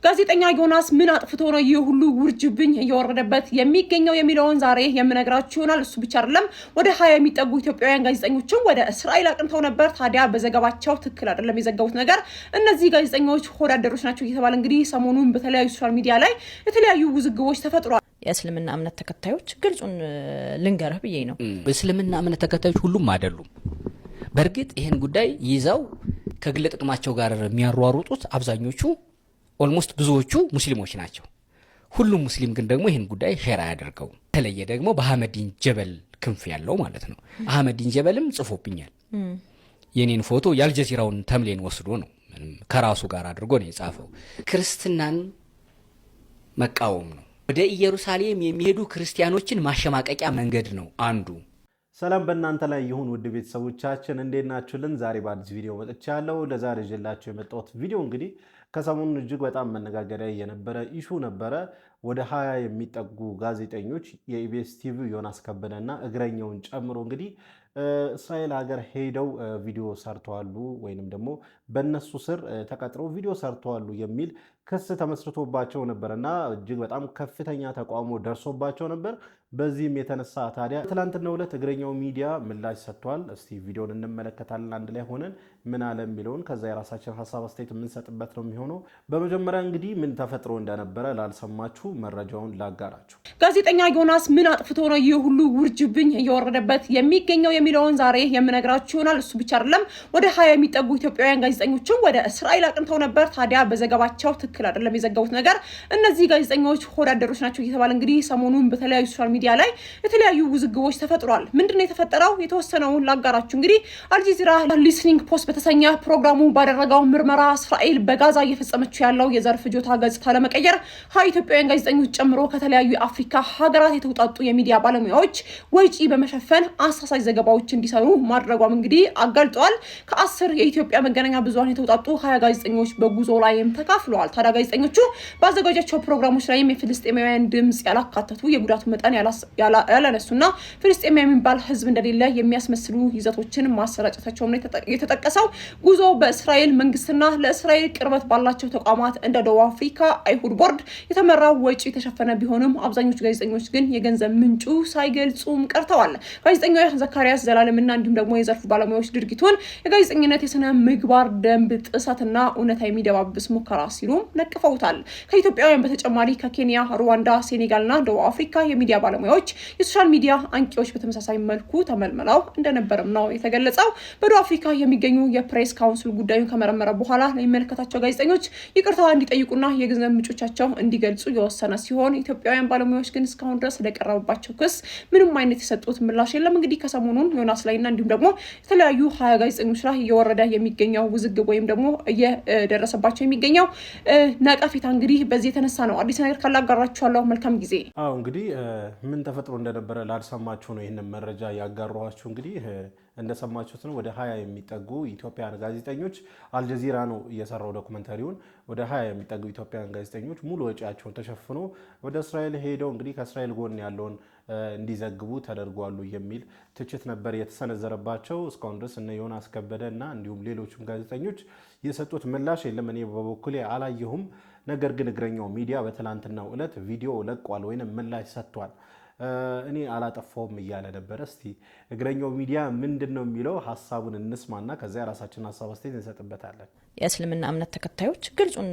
ጋዜጠኛ ዮናስ ምን አጥፍቶ ነው ይህ ሁሉ ውርጅብኝ እየወረደበት የሚገኘው የሚለውን ዛሬ የምነግራችሁ ይሆናል። እሱ ብቻ አይደለም፣ ወደ 20 የሚጠጉ ኢትዮጵያውያን ጋዜጠኞችም ወደ እስራኤል አቅንተው ነበር። ታዲያ በዘገባቸው ትክክል አይደለም የዘገቡት ነገር። እነዚህ ጋዜጠኞች ወዳደሮች ናቸው እየተባለ እንግዲህ ሰሞኑን በተለያዩ ሶሻል ሚዲያ ላይ የተለያዩ ውዝግቦች ተፈጥሯል። የእስልምና እምነት ተከታዮች ግልጹን ልንገርህ ብዬ ነው። እስልምና እምነት ተከታዮች ሁሉም አይደሉም። በእርግጥ ይሄን ጉዳይ ይዘው ከግል ጥቅማቸው ጋር የሚያሯሩጡት አብዛኞቹ ኦልሞስት ብዙዎቹ ሙስሊሞች ናቸው። ሁሉም ሙስሊም ግን ደግሞ ይሄን ጉዳይ ሼር አያደርገው። ተለየ ደግሞ በአህመዲን ጀበል ክንፍ ያለው ማለት ነው። አህመዲን ጀበልም ጽፎብኛል። የኔን ፎቶ የአልጀዚራውን ተምሌን ወስዶ ነው ከራሱ ጋር አድርጎ ነው የጻፈው። ክርስትናን መቃወም ነው። ወደ ኢየሩሳሌም የሚሄዱ ክርስቲያኖችን ማሸማቀቂያ መንገድ ነው አንዱ። ሰላም በእናንተ ላይ ይሁን ውድ ቤተሰቦቻችን፣ እንዴት ናችሁልን? ዛሬ በአዲስ ቪዲዮ መጥቻለሁ። ለዛሬ ይዤላችሁ የመጣሁት ቪዲዮ እንግዲህ ከሰሞኑ እጅግ በጣም መነጋገሪያ የነበረ ኢሹ ነበረ። ወደ 20 የሚጠጉ ጋዜጠኞች የኢቢኤስ ቲቪ ዮናስ ከበደና እግረኛውን ጨምሮ እንግዲህ እስራኤል ሀገር ሄደው ቪዲዮ ሰርተዋሉ ወይንም ደግሞ በእነሱ ስር ተቀጥረው ቪዲዮ ሰርተዋሉ የሚል ክስ ተመስርቶባቸው ነበርና እጅግ በጣም ከፍተኛ ተቃውሞ ደርሶባቸው ነበር። በዚህም የተነሳ ታዲያ ትላንትናው ዕለት እግረኛው ሚዲያ ምላሽ ሰጥቷል። እስቲ ቪዲዮን እንመለከታለን አንድ ላይ ሆነን ምን አለ የሚለውን፣ ከዛ የራሳችን ሀሳብ አስተያየት የምንሰጥበት ነው የሚሆነው። በመጀመሪያ እንግዲህ ምን ተፈጥሮ እንደነበረ ላልሰማችሁ መረጃውን ላጋራችሁ። ጋዜጠኛ ዮናስ ምን አጥፍቶ ነው ይህ ሁሉ ውርጅብኝ እየወረደበት የሚገኘው የሚለውን ዛሬ የምነግራችሁ ይሆናል። እሱ ብቻ አይደለም፣ ወደ 20 የሚጠጉ ኢትዮጵያውያን ጋዜጠኞችም ወደ እስራኤል አቅንተው ነበር። ታዲያ በዘገባቸው ትክክል አይደለም የዘገቡት ነገር። እነዚህ ጋዜጠኞች ወዳደሮች ናቸው እየተባለ እንግዲህ ሰሞኑን በተለያዩ ሶሻል ሚዲያ ላይ የተለያዩ ውዝግቦች ተፈጥሯል። ምንድነው የተፈጠረው? የተወሰነውን ላጋራችሁ። እንግዲህ አልጀዚራ ሊስኒንግ ፖስት በተሰኘ ፕሮግራሙ ባደረገው ምርመራ እስራኤል በጋዛ እየፈጸመችው ያለው የዘር ፍጆታ ገጽታ ለመቀየር 20 ኢትዮጵያውያን ጋዜጠኞች ጨምሮ ከተለያዩ የአፍሪካ ሀገራት የተውጣጡ የሚዲያ ባለሙያዎች ወጪ በመሸፈን አሳሳች ዘገባዎች እንዲሰሩ ማድረጓም እንግዲህ አጋልጧል። ከ10 የኢትዮጵያ መገናኛ ብዙሃን የተውጣጡ 20 ጋዜጠኞች በጉዞ ላይም ተካፍለዋል። ታዲያ ጋዜጠኞቹ ባዘጋጃቸው ፕሮግራሞች ላይም የፍልስጤማውያን ድምጽ ያላካተቱ፣ የጉዳቱ መጠን ያላነሱና ፍልስጤማዊ የሚባል ህዝብ እንደሌለ የሚያስመስሉ ይዘቶችን ማሰራጨታቸውም ነው የተጠቀሰው። ጉዞ በእስራኤል መንግስትና ለእስራኤል ቅርበት ባላቸው ተቋማት እንደ ደቡብ አፍሪካ አይሁድ ቦርድ የተመራው ወጪ የተሸፈነ ቢሆንም አብዛኞቹ ጋዜጠኞች ግን የገንዘብ ምንጩ ሳይገልጹም ቀርተዋል። ጋዜጠኛ ዘካሪያስ ዘላለምና እንዲሁም ደግሞ የዘርፉ ባለሙያዎች ድርጊቱን የጋዜጠኝነት የስነ ምግባር ደንብ ጥሰትና እውነታ የሚደባብስ ሙከራ ሲሉም ነቅፈውታል። ከኢትዮጵያውያን በተጨማሪ ከኬንያ፣ ሩዋንዳ፣ ሴኔጋልና ደቡብ አፍሪካ የሚዲያ ባለሙያዎች፣ የሶሻል ሚዲያ አንቂዎች በተመሳሳይ መልኩ ተመልምለው እንደነበረም ነው የተገለጸው። በደቡብ አፍሪካ የሚገኙ የፕሬስ ካውንስል ጉዳዩን ከመረመረ በኋላ ለሚመለከታቸው ጋዜጠኞች ይቅርታ እንዲጠይቁና የገንዘብ ምንጮቻቸው እንዲገልጹ የወሰነ ሲሆን ኢትዮጵያውያን ባለሙያዎች ግን እስካሁን ድረስ ለቀረበባቸው ክስ ምንም አይነት የሰጡት ምላሽ የለም። እንግዲህ ከሰሞኑን ዮናስ ላይና እንዲሁም ደግሞ የተለያዩ 20 ጋዜጠኞች ላይ እየወረደ የሚገኘው ውዝግብ ወይም ደግሞ እየደረሰባቸው የሚገኘው ነቀፌታ እንግዲህ በዚህ የተነሳ ነው። አዲስ ነገር ካላጋራችኋለሁ። መልካም ጊዜ። እንግዲህ ምን ተፈጥሮ እንደነበረ ላልሰማችሁ ነው ይህንን መረጃ ያጋራኋችሁ። እንግዲህ እንደሰማችሁት ነው ወደ 20 የሚጠጉ ኢትዮጵያን ጋዜጠኞች አልጀዚራ ነው እየሰራው ዶክመንተሪውን። ወደ 20 የሚጠጉ ኢትዮጵያን ጋዜጠኞች ሙሉ ወጪያቸውን ተሸፍኖ ወደ እስራኤል ሄደው እንግዲህ ከእስራኤል ጎን ያለውን እንዲዘግቡ ተደርጓሉ የሚል ትችት ነበር የተሰነዘረባቸው። እስካሁን ድረስ እነ ዮናስ ከበደ እና እንዲሁም ሌሎችም ጋዜጠኞች የሰጡት ምላሽ የለም። እኔ በበኩሌ አላየሁም። ነገር ግን እግረኛው ሚዲያ በትላንትናው ዕለት ቪዲዮ ለቋል ወይንም ምላሽ ሰጥቷል። እኔ አላጠፋውም እያለ ነበረ። እስቲ እግረኛው ሚዲያ ምንድን ነው የሚለው ሀሳቡን እንስማና ከዚያ የራሳችን ሀሳብ አስተያየት እንሰጥበታለን። የእስልምና እምነት ተከታዮች ግልጹን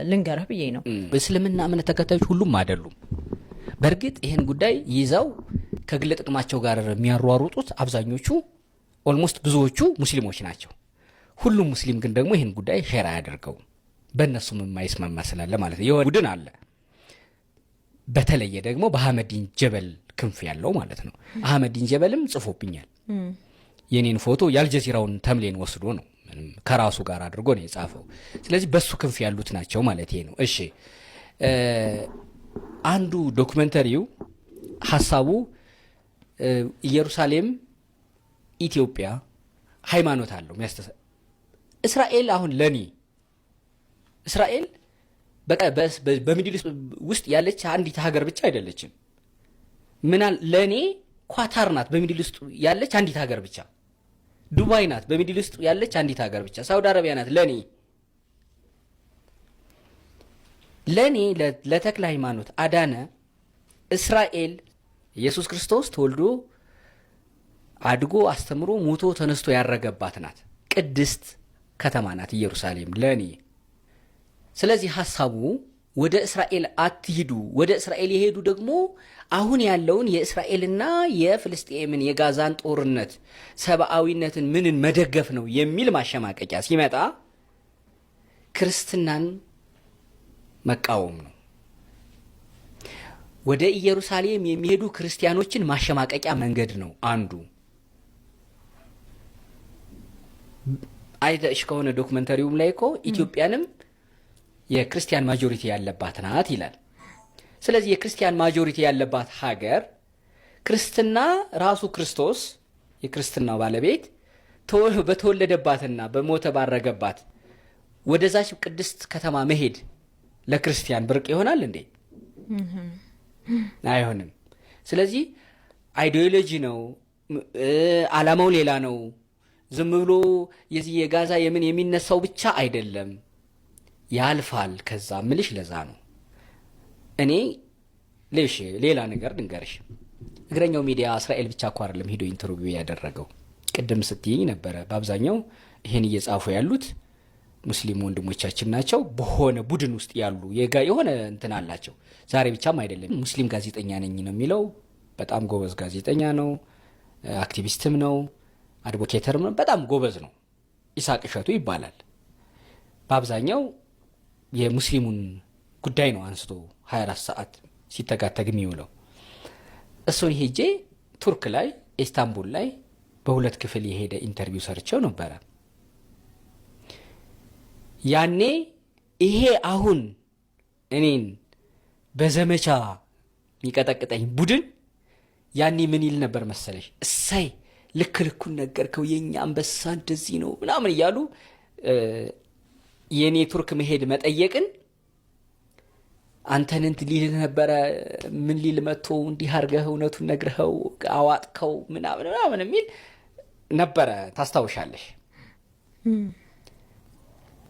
ልንገርህ ብዬ ነው። እስልምና እምነት ተከታዮች ሁሉም አይደሉም። በእርግጥ ይሄን ጉዳይ ይዘው ከግል ጥቅማቸው ጋር የሚያሯሩጡት አብዛኞቹ ኦልሞስት ብዙዎቹ ሙስሊሞች ናቸው። ሁሉም ሙስሊም ግን ደግሞ ይሄን ጉዳይ ሼር አያደርገው። በእነሱም የማይስማማ ስላለ ማለት ነው። የሆነ ቡድን አለ። በተለየ ደግሞ በአህመዲን ጀበል ክንፍ ያለው ማለት ነው። አህመዲን ጀበልም ጽፎብኛል። የኔን ፎቶ የአልጀዚራውን ተምሌን ወስዶ ነው ከራሱ ጋር አድርጎ ነው የጻፈው። ስለዚህ በሱ ክንፍ ያሉት ናቸው ማለት ነው። እሺ፣ አንዱ ዶክመንተሪው ሀሳቡ ኢየሩሳሌም ኢትዮጵያ ሃይማኖት አለው እስራኤል አሁን ለኔ እስራኤል በሚድል ውስጥ ያለች አንዲት ሀገር ብቻ አይደለችም። ምናል ለኔ ኳታር ናት በሚድል ውስጥ ያለች አንዲት ሀገር ብቻ። ዱባይ ናት በሚድል ውስጥ ያለች አንዲት ሀገር ብቻ። ሳውዲ አረቢያ ናት ለኔ። ለእኔ ለተክለ ሃይማኖት አዳነ እስራኤል ኢየሱስ ክርስቶስ ተወልዶ አድጎ አስተምሮ ሞቶ ተነስቶ ያረገባት ናት። ቅድስት ከተማ ናት ኢየሩሳሌም ለእኔ። ስለዚህ ሐሳቡ ወደ እስራኤል አትሂዱ፣ ወደ እስራኤል የሄዱ ደግሞ አሁን ያለውን የእስራኤልና የፍልስጤምን የጋዛን ጦርነት ሰብአዊነትን ምንን መደገፍ ነው የሚል ማሸማቀቂያ ሲመጣ ክርስትናን መቃወም ነው። ወደ ኢየሩሳሌም የሚሄዱ ክርስቲያኖችን ማሸማቀቂያ መንገድ ነው አንዱ። አይተሽ ከሆነ ዶክመንተሪውም ላይ እኮ ኢትዮጵያንም የክርስቲያን ማጆሪቲ ያለባት ናት ይላል። ስለዚህ የክርስቲያን ማጆሪቲ ያለባት ሀገር ክርስትና ራሱ ክርስቶስ የክርስትናው ባለቤት በተወለደባትና በሞተ ባረገባት ወደዛች ቅድስት ከተማ መሄድ ለክርስቲያን ብርቅ ይሆናል እንዴ? አይሆንም። ስለዚህ አይዲዮሎጂ ነው፣ ዓላማው ሌላ ነው። ዝም ብሎ የዚህ የጋዛ የምን የሚነሳው ብቻ አይደለም፣ ያልፋል። ከዛ ምልሽ ለዛ ነው እኔ ሌላ ነገር ልንገርሽ። እግረኛው ሚዲያ እስራኤል ብቻ እኮ አይደለም ሄዶ ኢንተርቪው ያደረገው። ቅድም ስትይኝ ነበረ በአብዛኛው ይሄን እየጻፉ ያሉት ሙስሊም ወንድሞቻችን ናቸው። በሆነ ቡድን ውስጥ ያሉ የሆነ እንትን አላቸው። ዛሬ ብቻም አይደለም። ሙስሊም ጋዜጠኛ ነኝ ነው የሚለው። በጣም ጎበዝ ጋዜጠኛ ነው፣ አክቲቪስትም ነው፣ አድቮኬተርም ነው። በጣም ጎበዝ ነው። ይስሐቅ እሸቱ ይባላል። በአብዛኛው የሙስሊሙን ጉዳይ ነው አንስቶ 24 ሰዓት ሲተጋተግ የሚውለው። እሱን ሄጄ ቱርክ ላይ ኢስታንቡል ላይ በሁለት ክፍል የሄደ ኢንተርቪው ሰርቸው ነበረ። ያኔ ይሄ አሁን እኔን በዘመቻ የሚቀጠቅጠኝ ቡድን ያኔ ምን ይል ነበር መሰለሽ? እሳይ ልክ ልኩን ነገርከው፣ የኛ አንበሳ እንደዚህ ነው ምናምን እያሉ የኔ ቱርክ መሄድ መጠየቅን አንተን እንት ሊል ነበረ። ምን ሊል መጥቶ እንዲህ አድርገህ እውነቱን ነግረኸው አዋጥከው ምናምን ምናምን የሚል ነበረ። ታስታውሻለሽ?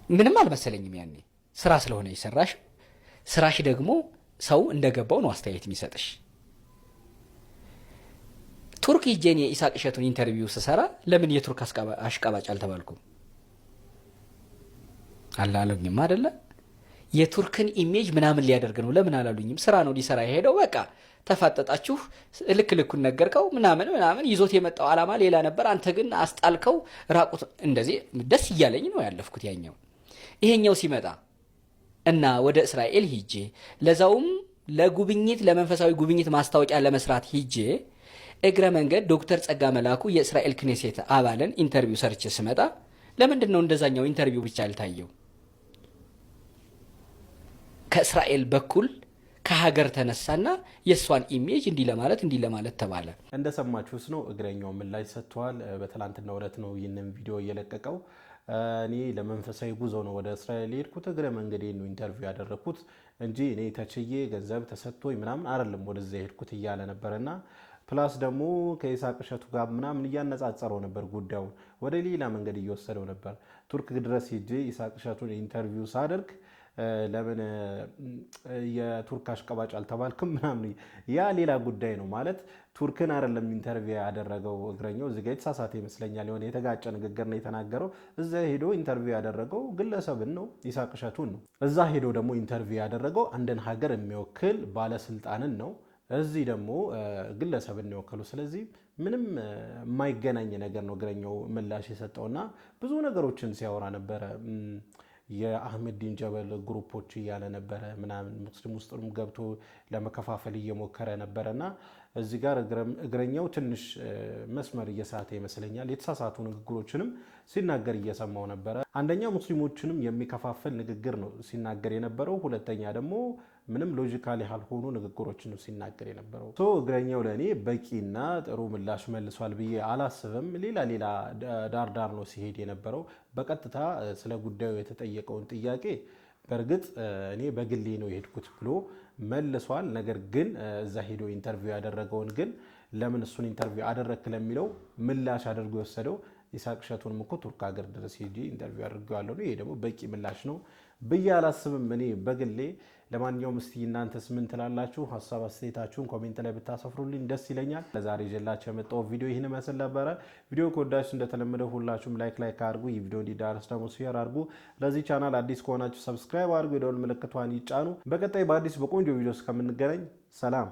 ምንም አልመሰለኝም ያኔ። ስራ ስለሆነ የሰራሽ ስራሽ ደግሞ ሰው እንደገባው ነው አስተያየት የሚሰጥሽ። ቱርክ ሄጄን የይስሐቅ እሸቱን ኢንተርቪው ስሰራ ለምን የቱርክ አሽቃባጭ አልተባልኩም? አላለኝም አይደለ? የቱርክን ኢሜጅ ምናምን ሊያደርግ ነው ለምን አላሉኝም? ስራ ነው ሊሰራ የሄደው። በቃ ተፋጠጣችሁ፣ ልክ ልኩን ነገርከው ምናምን ምናምን። ይዞት የመጣው ዓላማ ሌላ ነበር፣ አንተ ግን አስጣልከው ራቁት። እንደዚህ ደስ እያለኝ ነው ያለፍኩት ያኛው። ይሄኛው ሲመጣ እና ወደ እስራኤል ሂጄ ለዛውም ለጉብኝት ለመንፈሳዊ ጉብኝት ማስታወቂያ ለመስራት ሂጄ እግረ መንገድ ዶክተር ጸጋ መላኩ የእስራኤል ክኔሴት አባልን ኢንተርቪው ሰርች ስመጣ ለምንድን ነው እንደዛኛው ኢንተርቪው ብቻ አልታየው? ከእስራኤል በኩል ከሀገር ተነሳና የእሷን ኢሜጅ እንዲህ ለማለት ተባለ። እንደሰማችሁት ነው። እግረኛው ምላሽ ሰጥቷል። በትላንትናው ዕለት ነው ይህንን ቪዲዮ እየለቀቀው። እኔ ለመንፈሳዊ ጉዞ ነው ወደ እስራኤል የሄድኩት፣ እግረ መንገዴ ነው ኢንተርቪው ያደረግኩት እንጂ እኔ ተችዬ ገንዘብ ተሰጥቶኝ ምናምን አይደለም ወደዛ የሄድኩት እያለ ነበርና ፕላስ ደግሞ ከይስሐቅ እሸቱ ጋር ምናምን እያነጻጸረው ነበር። ጉዳዩን ወደ ሌላ መንገድ እየወሰደው ነበር። ቱርክ ድረስ ሄጄ ይስሐቅ እሸቱን ኢንተርቪው ሳደርግ ለምን የቱርክ አሽቀባጭ አልተባልክም ምናምን፣ ያ ሌላ ጉዳይ ነው ማለት። ቱርክን አይደለም ኢንተርቪው ያደረገው እግረኛው። እዚህ ጋር የተሳሳተ ይመስለኛል፣ የሆነ የተጋጨ ንግግር ነው የተናገረው። እዛ ሄዶ ኢንተርቪው ያደረገው ግለሰብን ነው፣ ይስሐቅ እሸቱን ነው። እዛ ሄዶ ደግሞ ኢንተርቪው ያደረገው አንድን ሀገር የሚወክል ባለስልጣንን ነው። እዚህ ደግሞ ግለሰብን ነው የወከሉ። ስለዚህ ምንም የማይገናኝ ነገር ነው እግረኛው ምላሽ የሰጠውና ብዙ ነገሮችን ሲያወራ ነበረ። የአህመድ ዲን ጀበል ግሩፖች እያለ ነበረ ምናምን፣ ሙስሊም ውስጥም ገብቶ ለመከፋፈል እየሞከረ ነበረና እዚህ ጋር እግረኛው ትንሽ መስመር እየሳተ ይመስለኛል። የተሳሳቱ ንግግሮችንም ሲናገር እየሰማው ነበረ። አንደኛ ሙስሊሞችንም የሚከፋፈል ንግግር ነው ሲናገር የነበረው። ሁለተኛ ደግሞ ምንም ሎጂካሊ ያልሆኑ ንግግሮችን ነው ሲናገር የነበረው። እግረኛው ለእኔ በቂና ጥሩ ምላሽ መልሷል ብዬ አላስብም። ሌላ ዳርዳር ነው ሲሄድ የነበረው። በቀጥታ ስለ ጉዳዩ የተጠየቀውን ጥያቄ በእርግጥ እኔ በግሌ ነው የሄድኩት ብሎ መልሷል። ነገር ግን እዛ ሄዶ ኢንተርቪው ያደረገውን ግን ለምን እሱን ኢንተርቪው አደረግክ ለሚለው ምላሽ አድርጎ የወሰደው ይስሐቅ እሸቱንም እኮ ቱርክ ሀገር ድረስ ሄጄ ኢንተርቪው አድርጌዋለሁ ነው። ይሄ ደግሞ በቂ ምላሽ ነው። ብዬ አላስብም እኔ በግሌ። ለማንኛውም እስቲ እናንተስ ምን ትላላችሁ? ሀሳብ አስተያየታችሁን ኮሜንት ላይ ብታሰፍሩልኝ ደስ ይለኛል። ለዛሬ ይዤላችሁ የመጣው ቪዲዮ ይህን መስል ነበረ። ቪዲዮ ከወዳችሁ እንደተለመደው ሁላችሁም ላይክ አድርጉ። ይህ ቪዲዮ እንዲዳረስ ደግሞ ሼር አድርጉ። ለዚህ ቻናል አዲስ ከሆናችሁ ሰብስክራይብ አድርጉ። የደወል ምልክቷን ይጫኑ። በቀጣይ በአዲስ በቆንጆ ቪዲዮ እስከምንገናኝ ሰላም።